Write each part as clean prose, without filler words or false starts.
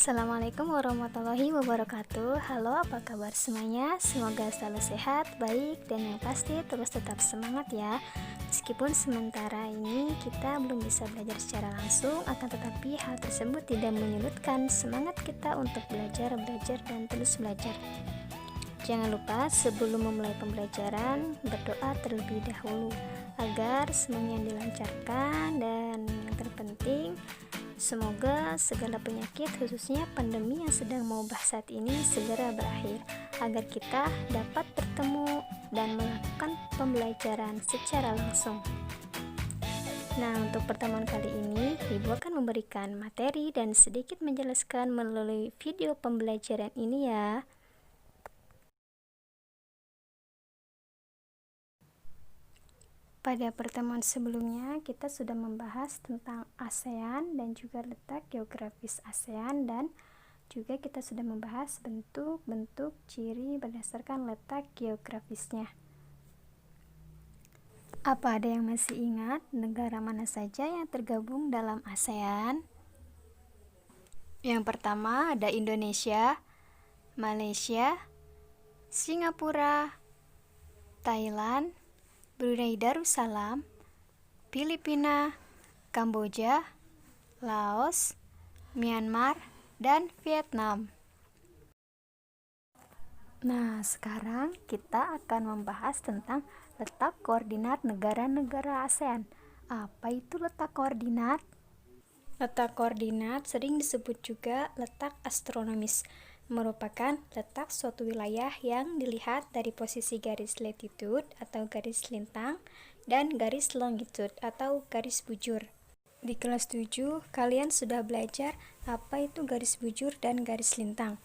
Assalamualaikum warahmatullahi wabarakatuh. Halo, apa kabar semuanya? Semoga selalu sehat, baik, dan yang pasti terus tetap semangat ya. Meskipun sementara ini kita belum bisa belajar secara langsung, akan tetapi hal tersebut tidak menyurutkan semangat kita untuk belajar, dan terus belajar. Jangan lupa sebelum memulai pembelajaran, berdoa terlebih dahulu agar semuanya dilancarkan, dan yang terpenting semoga segala penyakit khususnya pandemi yang sedang mewabah saat ini segera berakhir agar kita dapat bertemu dan melakukan pembelajaran secara langsung. Nah, untuk pertemuan kali ini Ibu akan memberikan materi dan sedikit menjelaskan melalui video pembelajaran ini ya. Pada pertemuan sebelumnya, kita sudah membahas tentang ASEAN dan juga letak geografis ASEAN, dan juga kita sudah membahas bentuk-bentuk ciri berdasarkan letak geografisnya. Apa ada yang masih ingat negara mana saja yang tergabung dalam ASEAN? Yang pertama ada Indonesia, Malaysia, Singapura, Thailand, Brunei Darussalam, Filipina, Kamboja, Laos, Myanmar, dan Vietnam. Nah, sekarang kita akan membahas tentang letak koordinat negara-negara ASEAN. Apa itu letak koordinat? Letak koordinat sering disebut juga letak astronomis, merupakan letak suatu wilayah yang dilihat dari posisi garis latitude atau garis lintang dan garis longitude atau garis bujur. Di kelas 7 kalian sudah belajar apa itu garis bujur dan garis lintang.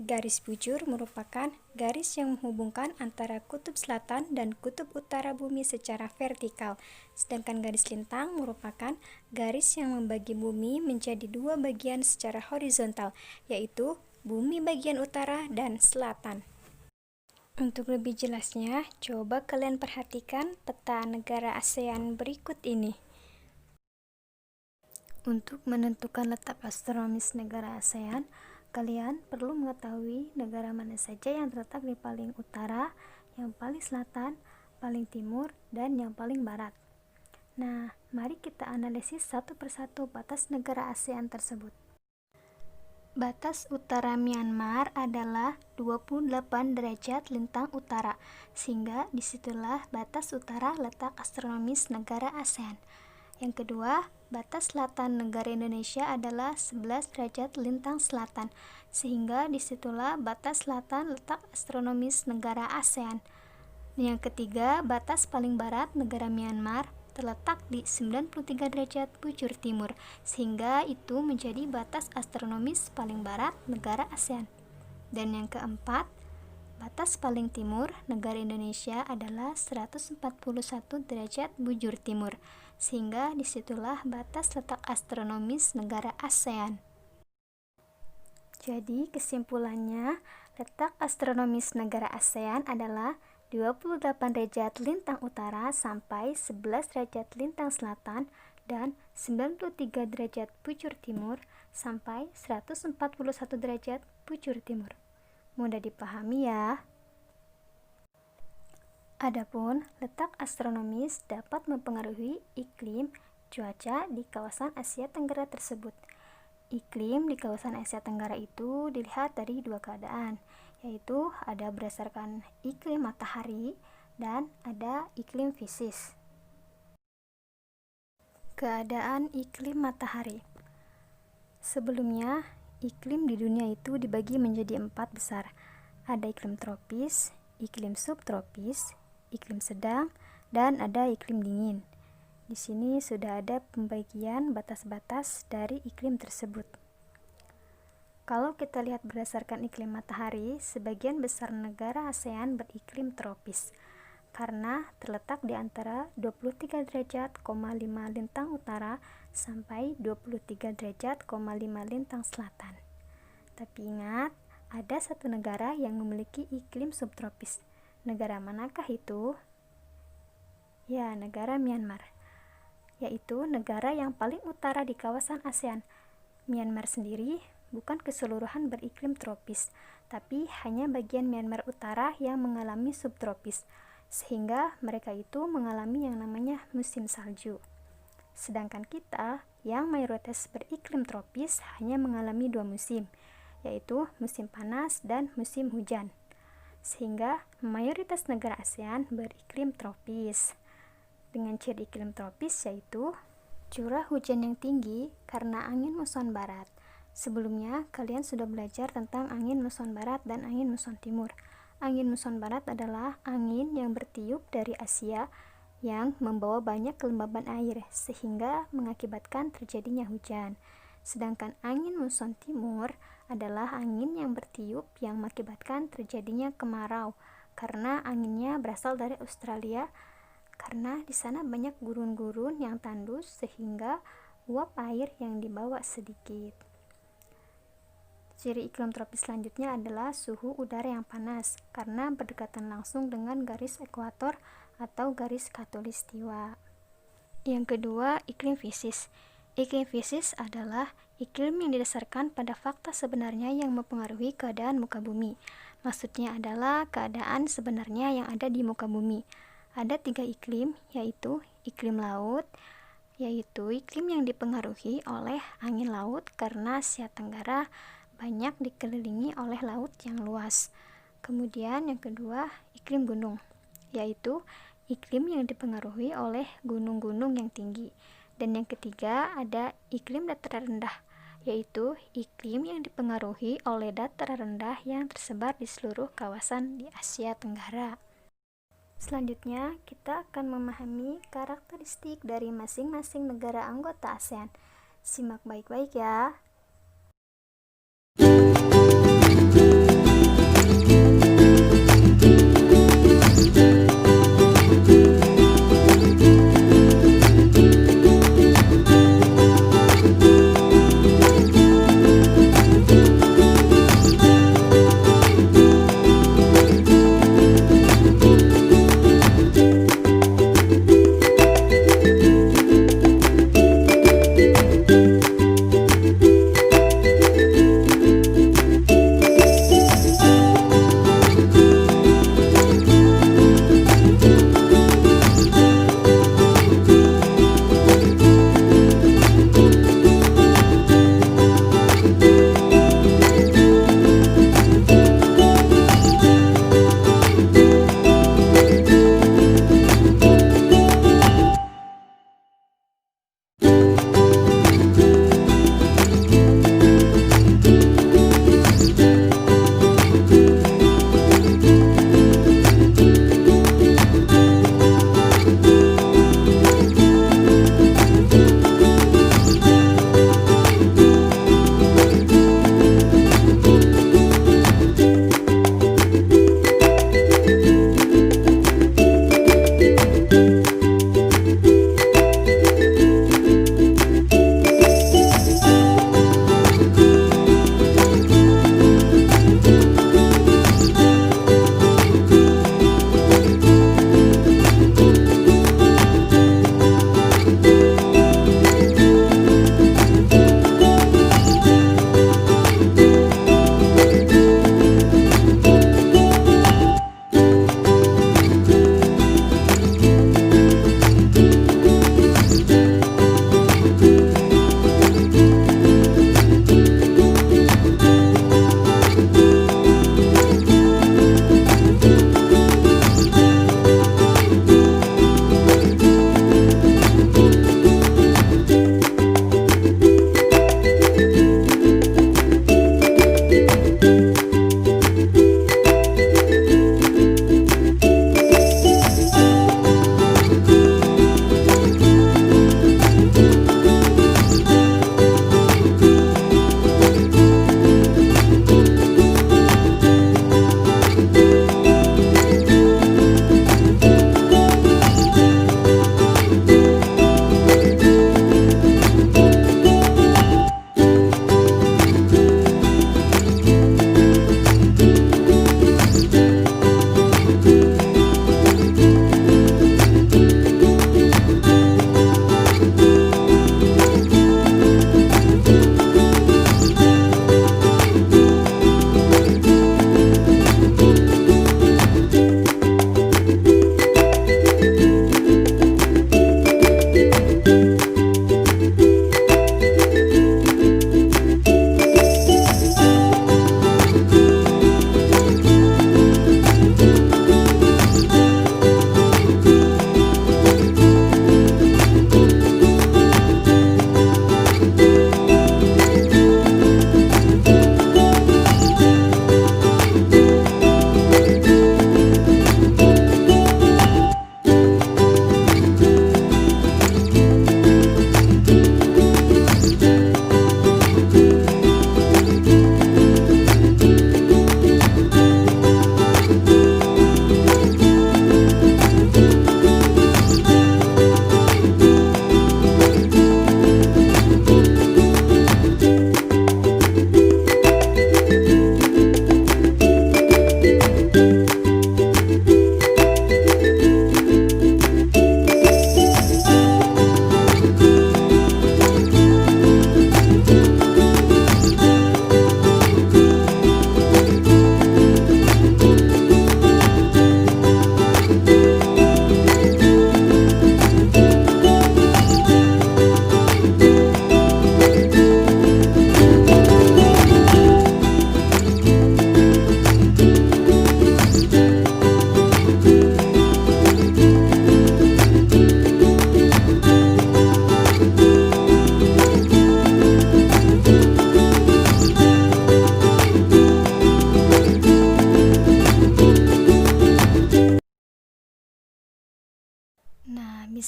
Garis bujur merupakan garis yang menghubungkan antara kutub selatan dan kutub utara bumi secara vertikal, sedangkan garis lintang merupakan garis yang membagi bumi menjadi dua bagian secara horizontal, yaitu bumi bagian utara dan selatan. Untuk lebih jelasnya, coba kalian perhatikan peta negara ASEAN berikut ini. Untuk menentukan letak astronomis negara ASEAN, kalian perlu mengetahui negara mana saja yang terletak di paling utara, yang paling selatan, paling timur, dan yang paling barat. Nah, mari kita analisis satu persatu batas negara ASEAN tersebut. Batas utara Myanmar adalah 28 derajat lintang utara, sehingga disitulah batas utara letak astronomis negara ASEAN. Yang kedua, batas selatan negara Indonesia adalah 11 derajat lintang selatan, sehingga disitulah batas selatan letak astronomis negara ASEAN. Yang ketiga, batas paling barat negara Myanmar terletak di 93 derajat bujur timur, sehingga itu menjadi batas astronomis paling barat negara ASEAN. Dan yang keempat, batas paling timur negara Indonesia adalah 141 derajat bujur timur, sehingga disitulah batas letak astronomis negara ASEAN. Jadi kesimpulannya, letak astronomis negara ASEAN adalah 28 derajat lintang utara sampai 11 derajat lintang selatan dan 93 derajat bujur timur sampai 141 derajat bujur timur. Mudah dipahami ya. Adapun letak astronomis dapat mempengaruhi iklim, cuaca di kawasan Asia Tenggara tersebut. Iklim di kawasan Asia Tenggara itu dilihat dari dua keadaan, yaitu ada berdasarkan iklim matahari dan ada iklim fisis. Keadaan iklim matahari. Sebelumnya, iklim di dunia itu dibagi menjadi 4 besar. Ada iklim tropis, iklim subtropis, iklim sedang, dan ada iklim dingin. Di sini sudah ada pembagian batas-batas dari iklim tersebut. Kalau kita lihat berdasarkan iklim matahari, sebagian besar negara ASEAN beriklim tropis karena terletak di antara 23 derajat, 5 lintang utara sampai 23 derajat, 5 lintang selatan. Tapi ingat, ada satu negara yang memiliki iklim subtropis. Negara manakah itu? Ya, negara Myanmar, yaitu negara yang paling utara di kawasan ASEAN. Myanmar sendiri bukan keseluruhan beriklim tropis, tapi hanya bagian Myanmar Utara yang mengalami subtropis, sehingga mereka itu mengalami yang namanya musim salju. Sedangkan kita yang mayoritas beriklim tropis hanya mengalami 2 musim, yaitu musim panas dan musim hujan. Sehingga mayoritas negara ASEAN beriklim tropis. Dengan ciri iklim tropis yaitu curah hujan yang tinggi karena angin muson barat. Sebelumnya, kalian sudah belajar tentang angin muson barat dan angin muson timur. Angin muson barat adalah angin yang bertiup dari Asia yang membawa banyak kelembaban air sehingga mengakibatkan terjadinya hujan. Sedangkan angin muson timur adalah angin yang bertiup yang mengakibatkan terjadinya kemarau karena anginnya berasal dari Australia, karena di sana banyak gurun-gurun yang tandus sehingga uap air yang dibawa sedikit. Ciri iklim tropis selanjutnya adalah suhu udara yang panas karena berdekatan langsung dengan garis ekuator atau garis khatulistiwa. Yang kedua, iklim fisis. Iklim fisis adalah iklim yang didasarkan pada fakta sebenarnya yang mempengaruhi keadaan muka bumi. Maksudnya adalah keadaan sebenarnya yang ada di muka bumi. Ada 3 iklim, yaitu iklim laut, yaitu iklim yang dipengaruhi oleh angin laut karena Asia Tenggara banyak dikelilingi oleh laut yang luas. Kemudian yang kedua, iklim gunung, yaitu iklim yang dipengaruhi oleh gunung-gunung yang tinggi. Dan yang ketiga, ada iklim dataran rendah, yaitu iklim yang dipengaruhi oleh dataran rendah yang tersebar di seluruh kawasan di Asia Tenggara. Selanjutnya, kita akan memahami karakteristik dari masing-masing negara anggota ASEAN. Simak baik-baik ya.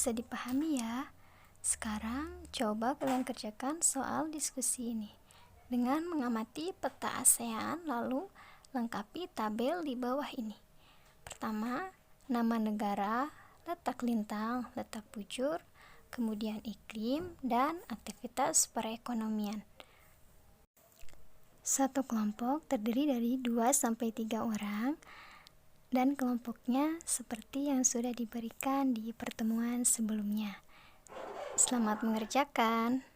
bisa dipahami ya. Sekarang coba kalian kerjakan soal diskusi ini dengan mengamati peta ASEAN, lalu lengkapi tabel di bawah ini. Pertama, nama negara, letak lintang, letak bujur, kemudian iklim, dan aktivitas perekonomian. Satu kelompok terdiri dari 2-3 orang, dan kelompoknya seperti yang sudah diberikan di pertemuan sebelumnya. Selamat mengerjakan.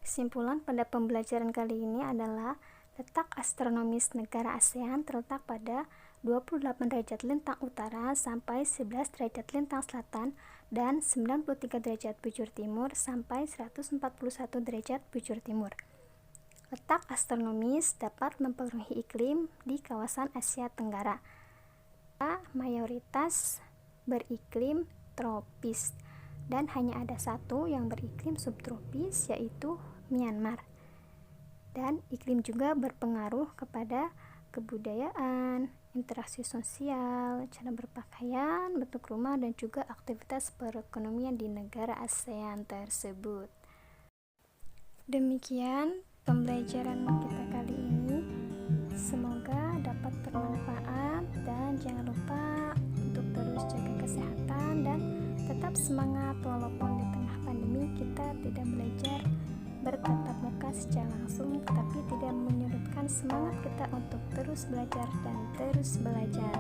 Kesimpulan pada pembelajaran kali ini adalah letak astronomis negara ASEAN terletak pada 28 derajat lintang utara sampai 11 derajat lintang selatan dan 93 derajat bujur timur sampai 141 derajat bujur timur. Letak astronomis dapat mempengaruhi iklim di kawasan Asia Tenggara. Mayoritas beriklim tropis dan hanya ada satu yang beriklim subtropis, yaitu Myanmar. Dan iklim juga berpengaruh kepada kebudayaan, interaksi sosial, cara berpakaian, bentuk rumah, dan juga aktivitas perekonomian di negara ASEAN tersebut. Demikian pembelajaran kita kali ini. Semoga dapat bermanfaat dan jangan lupa untuk terus jaga kesehatan dan tetap semangat walaupun di tengah pandemi kita tidak belajar bertatap muka secara langsung, tapi tidak menyurutkan semangat kita untuk terus belajar dan terus belajar.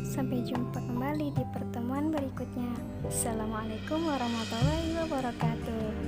Sampai jumpa kembali di pertemuan berikutnya. Assalamualaikum warahmatullahi wabarakatuh.